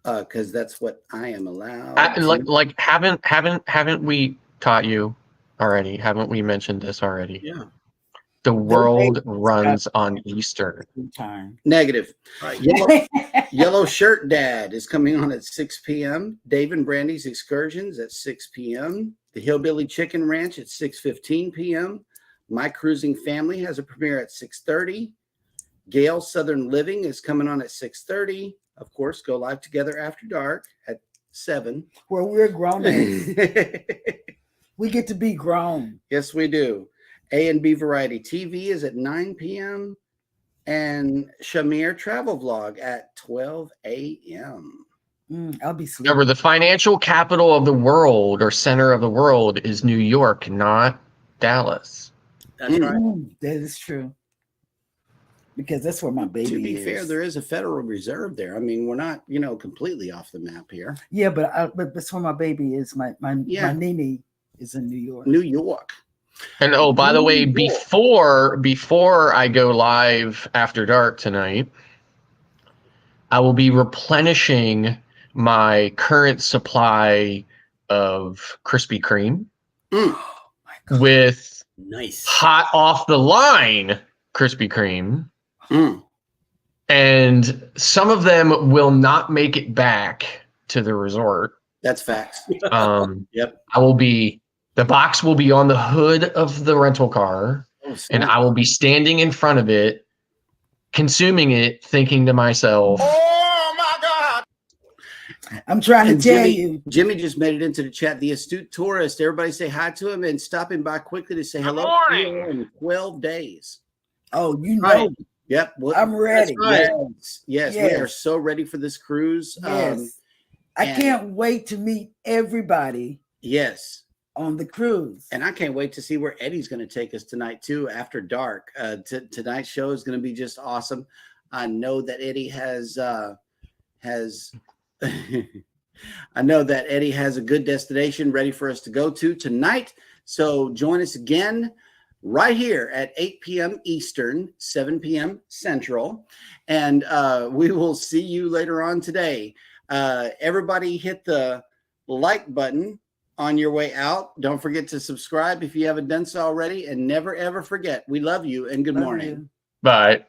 because that's what I am allowed. Haven't we taught you already? Haven't we mentioned this already? Yeah. The world runs on Eastern time. Negative. Right. Yellow Shirt Dad is coming on at 6 p.m. Dave and Brandy's Excursions at 6 p.m. The Hillbilly Chicken Ranch at 6:15 p.m. My Cruising Family has a premiere at 6:30. Gale Southern Living is coming on at 6:30. Of course, Go Live Together After Dark at 7. Where we're grown ups. We get to be grown. Yes, we do. A&B Variety TV is at 9 p.m. and Shamir Travel Vlog at 12 a.m. I'll be sleeping. Remember, the financial capital of the world or center of the world is New York, not Dallas. That's right. That is true. Because that's where my baby is. To be fair, there is a Federal Reserve there. I mean, we're not, completely off the map here. Yeah, but that's where my baby is. My Nene is in New York. New York. And by the way, before I go live after dark tonight, I will be replenishing my current supply of Krispy Kreme with Nice. hot off the line Krispy Kreme. And some of them will not make it back to the resort. That's facts. Yep. The box will be on the hood of the rental car, and I will be standing in front of it, consuming it, thinking to myself, Oh my God! I'm trying to tell you. Jimmy just made it into the chat. The Astute Tourist. Everybody say hi to him and stopping by quickly to say hello to you in 12 days. Oh, you know. Right. Yep. I'm ready. Right. Yes, we are so ready for this cruise. Yes. I can't wait to meet everybody. Yes. On the cruise. And I can't wait to see where Eddie's going to take us tonight too after dark. Tonight's show is going to be just awesome. I know that Eddie has I know that Eddie has a good destination ready for us to go to tonight. So join us again right here at 8 p.m. Eastern, 7 p.m. Central. And we will see you later on today. Everybody hit the like button on your way out. Don't forget to subscribe if you haven't done so already, and never ever forget, we love you and good Love morning. you. Bye.